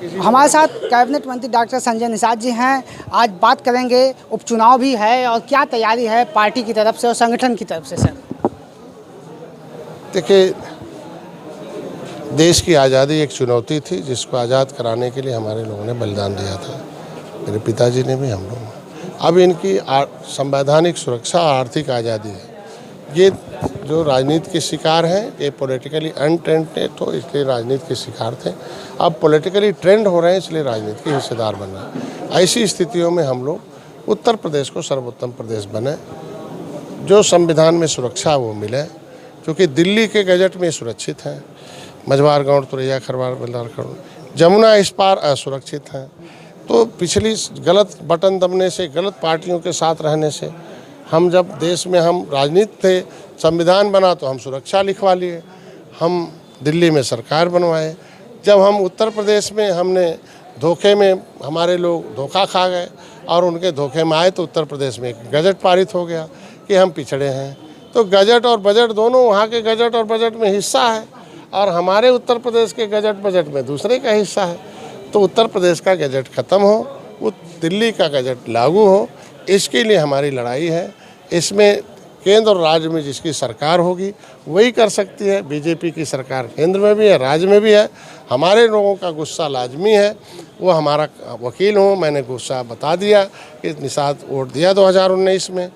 हमारे साथ कैबिनेट मंत्री डॉक्टर संजय निषाद जी हैं। आज बात करेंगे, उपचुनाव भी है और क्या तैयारी है पार्टी की तरफ से और संगठन की तरफ से। सर देखिए, देश की आज़ादी एक चुनौती थी जिसको आज़ाद कराने के लिए हमारे लोगों ने बलिदान दिया था, मेरे पिताजी ने भी, हम लोग। अब इनकी संवैधानिक सुरक्षा और आर्थिक आज़ादी है। ये जो राजनीति के शिकार हैं, ये पॉलिटिकली अनट्रेंड थे तो इसलिए राजनीति के शिकार थे। अब पॉलिटिकली ट्रेंड हो रहे हैं इसलिए राजनीति के हिस्सेदार बन रहे हैं। ऐसी स्थितियों में हम लोग उत्तर प्रदेश को सर्वोत्तम प्रदेश बने, जो संविधान में सुरक्षा वो मिले, क्योंकि दिल्ली के गजट में सुरक्षित हैं। मझवार गाँव, तुरैया, खरवार, बेलदार, जमुना इस पार असुरक्षित हैं। तो पिछली गलत बटन दबने से, गलत पार्टियों के साथ रहने से, हम जब देश में हम राजनीति थे, संविधान बना तो हम सुरक्षा लिखवा लिए, हम दिल्ली में सरकार बनवाए। जब हम उत्तर प्रदेश में हमने धोखे में, हमारे लोग धोखा खा गए और उनके धोखे में आए तो उत्तर प्रदेश में एक गजट पारित हो गया कि हम पिछड़े हैं। तो गजट और बजट दोनों, वहाँ के गजट और बजट में हिस्सा है और हमारे उत्तर प्रदेश के गजट बजट में दूसरे का हिस्सा है। तो उत्तर प्रदेश का गजट ख़त्म हो, वो दिल्ली का गजट लागू हो, इसके लिए हमारी लड़ाई है। इसमें केंद्र और राज्य में जिसकी सरकार होगी वही कर सकती है। बीजेपी की सरकार केंद्र में भी है, राज्य में भी है। हमारे लोगों का गुस्सा लाजमी है, वो हमारा वकील हो। मैंने गुस्सा बता दिया कि निषाद वोट दिया 2019 में,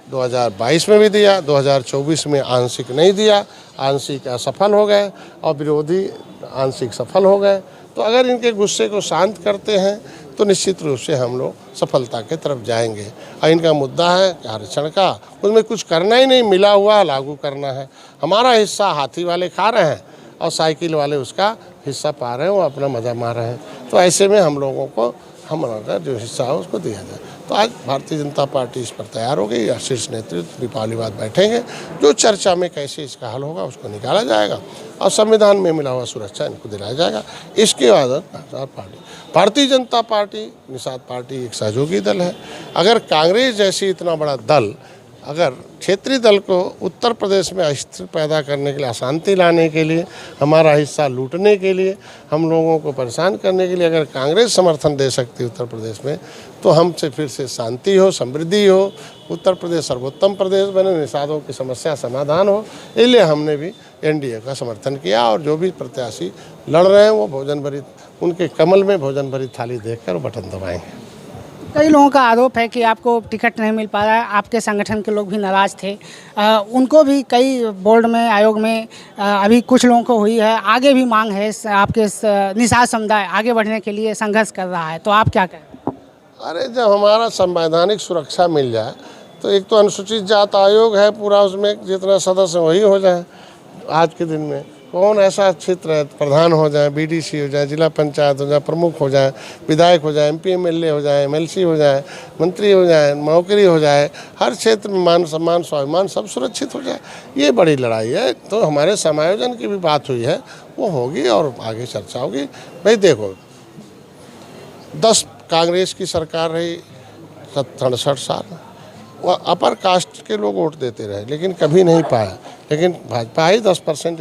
2022 में भी दिया, 2024 में आंशिक नहीं दिया, आंशिक असफल हो गए और विरोधी आंशिक सफल हो गए। तो अगर इनके गुस्से को शांत करते हैं तो निश्चित रूप से हम लोग सफलता के तरफ जाएंगे। और इनका मुद्दा है आरक्षण का, उसमें कुछ करना ही नहीं, मिला हुआ लागू करना है। हमारा हिस्सा हाथी वाले खा रहे हैं और साइकिल वाले उसका हिस्सा पा रहे हैं, वो अपना मज़ा मार रहे हैं। तो ऐसे में हम लोगों को हमारा जो हिस्सा है उसको दिया जाए। तो आज भारतीय जनता पार्टी इस पर तैयार हो गई। या शीर्ष नेतृत्व दीपावली बाद बैठेंगे, जो चर्चा में कैसे इसका हल होगा उसको निकाला जाएगा और संविधान में मिला हुआ सुरक्षा इनको दिलाया जाएगा। इसके बाद भारतीय जनता पार्टी, निषाद पार्टी एक सहयोगी दल है। अगर कांग्रेस जैसी इतना बड़ा दल अगर क्षेत्रीय दल को उत्तर प्रदेश में अस्थिर पैदा करने के लिए, अशांति लाने के लिए, हमारा हिस्सा लूटने के लिए, हम लोगों को परेशान करने के लिए अगर कांग्रेस समर्थन दे सकती है उत्तर प्रदेश में, तो हमसे फिर से शांति हो, समृद्धि हो, उत्तर प्रदेश सर्वोत्तम प्रदेश बने, निषादों की समस्या समाधान हो। इसलिए हमने भी एनडीए का समर्थन किया और जो भी प्रत्याशी लड़ रहे हैं वो भोजन भरी, उनके कमल में भोजन भरी थाली देखकर बटन दबाएंगे। कई लोगों का आरोप है कि आपको टिकट नहीं मिल पा रहा है, आपके संगठन के लोग भी नाराज़ थे। उनको भी कई बोर्ड में, आयोग में अभी कुछ लोगों को हुई है, आगे भी मांग है। आपके निषाद समुदाय आगे बढ़ने के लिए संघर्ष कर रहा है, तो आप क्या कहें? अरे, जब हमारा संवैधानिक सुरक्षा मिल जाए तो एक तो अनुसूचित जाति आयोग है पूरा, उसमें जितना सदस्य वही हो जाए। आज के दिन में कौन ऐसा क्षेत्र है, प्रधान हो जाए, बीडीसी हो जाए, जिला पंचायत हो जाए, प्रमुख हो जाए, विधायक हो जाए, एमपी एमएलए हो जाए, एमएलसी हो जाए, मंत्री हो जाए, नौकरी हो जाए, हर क्षेत्र में मान सम्मान स्वाभिमान सब सुरक्षित हो जाए। ये बड़ी लड़ाई है। तो हमारे समायोजन की भी बात हुई है, वो होगी और आगे चर्चा होगी। भाई देखो, 10 कांग्रेस की सरकार रही 67 साल, वो अपर कास्ट के लोग वोट देते रहे लेकिन कभी नहीं पाया। लेकिन भाजपा ही 10%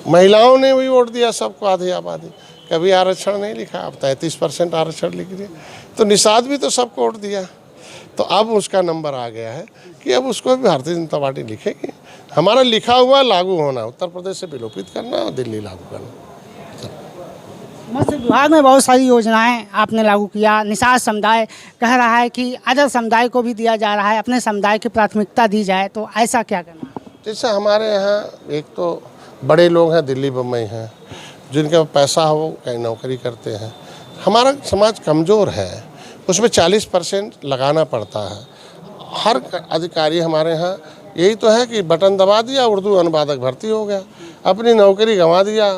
महिलाओं ने भी वोट दिया सबको, आधी आबादी, कभी आरक्षण नहीं लिखा। अब 33% आरक्षण लिख दिया। तो निषाद भी तो सबको वोट दिया। तो अब उसका नंबर आ गया है कि अब उसको भी भारतीय जनता पार्टी लिखेगी। हमारा लिखा हुआ लागू होना, उत्तर प्रदेश से विलोपित करना और दिल्ली लागू करना। मत्स्य विभाग में बहुत सारी योजनाएं आपने लागू किया। निषाद समुदाय कह रहा है कि अदर समुदाय को भी दिया जा रहा है, अपने समुदाय की प्राथमिकता दी जाए, तो ऐसा क्या करना? जैसे हमारे यहाँ एक तो बड़े लोग हैं, दिल्ली बम्बई हैं, जिनका पैसा हो वो कहीं नौकरी करते हैं। हमारा समाज कमज़ोर है, उसमें 40% लगाना पड़ता है। हर अधिकारी हमारे यहाँ यही तो है कि बटन दबा दिया, उर्दू अनुवादक भर्ती हो गया, अपनी नौकरी गंवा दिया।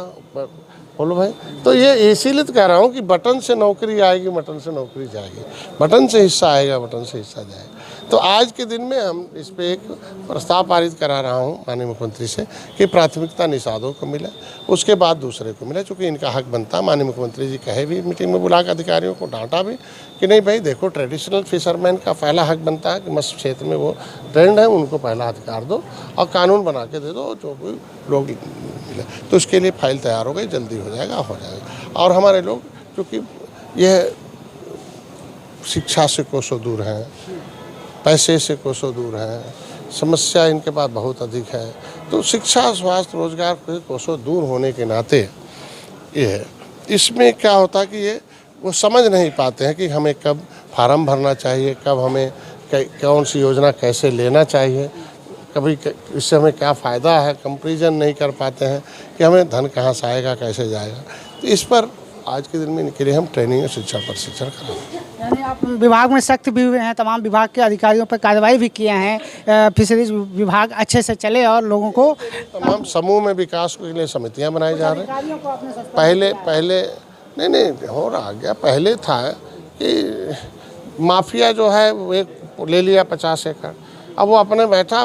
बोलो भाई, तो ये इसीलिए तो कह रहा हूँ कि बटन से नौकरी आएगी, बटन से नौकरी जाएगी, बटन से हिस्सा आएगा, बटन से हिस्सा जाएगा। तो आज के दिन में हम इस पे एक प्रस्ताव पारित करा रहा हूँ माननीय मुख्यमंत्री से कि प्राथमिकता निषादों को मिले, उसके बाद दूसरे को मिले, चूँकि इनका हक बनता है। माननीय मुख्यमंत्री जी कहे भी मीटिंग में बुला कर अधिकारियों को डांटा भी कि नहीं भाई देखो, ट्रेडिशनल फिशरमैन का पहला हक बनता है कि मत्स्य क्षेत्र में वो ट्रेंड है, उनको पहला अधिकार दो और कानून बना के दे दो जो कोई लोग मिले। तो उसके लिए फाइल तैयार हो गई, जल्दी हो जाएगा। और हमारे लोग चूँकि यह शिक्षा से कोसों दूर हैं, पैसे से कोसों दूर हैं, समस्या इनके पास बहुत अधिक है, तो शिक्षा, स्वास्थ्य, रोजगार से कोसों दूर होने के नाते ये है। इसमें क्या होता है कि ये वो समझ नहीं पाते हैं कि हमें कब फार्म भरना चाहिए, कब हमें कौन सी योजना कैसे लेना चाहिए, कभी इससे हमें क्या फ़ायदा है, कंपैरिजन नहीं कर पाते हैं कि हमें धन कहाँ से आएगा, कैसे जाएगा। तो इस पर आज के दिन में इनके लिए हम ट्रेनिंग और शिक्षा प्रशिक्षण कराएंगे। यानी आप विभाग में सख्त भी हुए हैं, तमाम विभाग के अधिकारियों पर कार्रवाई भी किए हैं, फिशरीज विभाग अच्छे से चले और लोगों को तमाम समूह में विकास के लिए समितियां बनाई जा रही हैं। पहले नहीं हो रहा गया। पहले था कि माफिया जो है वो एक ले लिया 50 एकड़, अब वो अपने बैठा,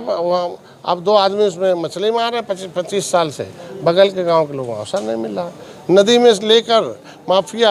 अब 2 आदमी उसमें मछली मार रहे हैं 25 साल से, बगल के गांव के लोगों को अवसर नहीं मिल रहा। नदी में लेकर माफिया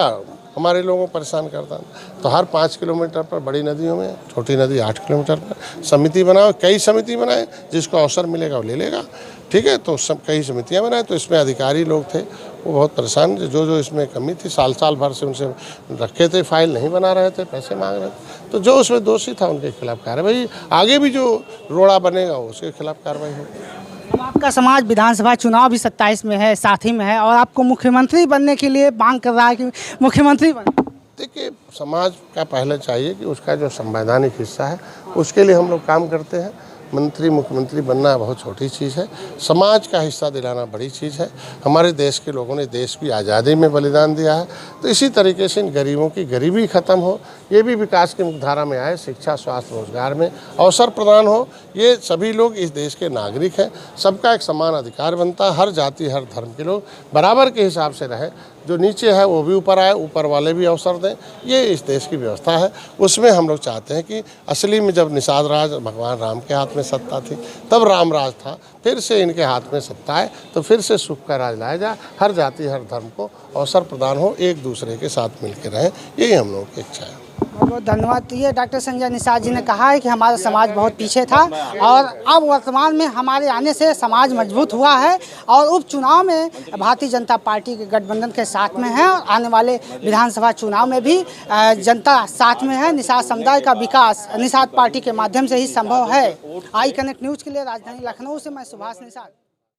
हमारे लोगों को परेशान करता है। तो हर 5 किलोमीटर पर बड़ी नदियों में, छोटी नदी 8 किलोमीटर पर समिति बनाओ, कई समिति बनाए, जिसको अवसर मिलेगा वो ले लेगा। ठीक है, तो सब कई समितियां बनाए। तो इसमें अधिकारी लोग थे वो बहुत परेशान, जो इसमें कमी थी, साल भर से उनसे रखे थे, फाइल नहीं बना रहे थे, पैसे मांग रहे थे। तो जो उसमें दोषी था उनके खिलाफ कार्रवाई, आगे भी जो रोड़ा बनेगा उसके खिलाफ कार्रवाई होगी। अब आपका समाज विधानसभा चुनाव भी 27 में है, साथ ही में है, और आपको मुख्यमंत्री बनने के लिए मांग कर रहा है कि मुख्यमंत्री बने। देखिए, समाज का पहले चाहिए कि उसका जो संवैधानिक हिस्सा है उसके लिए हम लोग काम करते हैं। मंत्री मुख्यमंत्री बनना बहुत छोटी चीज़ है, समाज का हिस्सा दिलाना बड़ी चीज़ है। हमारे देश के लोगों ने देश की आज़ादी में बलिदान दिया है, तो इसी तरीके से इन गरीबों की गरीबी ख़त्म हो, ये भी विकास की मुख्यधारा में आए, शिक्षा, स्वास्थ्य, रोजगार में अवसर प्रदान हो। ये सभी लोग इस देश के नागरिक हैं, सबका एक समान अधिकार बनता है। हर जाति, हर धर्म के लोग बराबर के हिसाब से रहे, जो नीचे है वो भी ऊपर आए, ऊपर वाले भी अवसर दें। ये इस देश की व्यवस्था है। उसमें हम लोग चाहते हैं कि असली में जब निषाद राज भगवान राम के हाथ में सत्ता थी, तब राम राज था, फिर से इनके हाथ में सत्ता है, तो फिर से सुख का राज लाया जाए, हर जाति, हर धर्म को अवसर प्रदान हो, एक दूसरे के साथ मिलकर रहें, यही हम लोगों की इच्छा है। बहुत बहुत धन्यवाद। ये डॉक्टर संजय निषाद जी ने कहा है कि हमारा समाज बहुत पीछे था और अब वर्तमान में हमारे आने से समाज मजबूत हुआ है और उपचुनाव में भारतीय जनता पार्टी के गठबंधन के साथ में है और आने वाले विधानसभा चुनाव में भी जनता साथ में है। निषाद समुदाय का विकास निषाद पार्टी के माध्यम से ही संभव है। आई कनेक्ट न्यूज़ के लिए राजधानी लखनऊ से मैं सुभाष निषाद।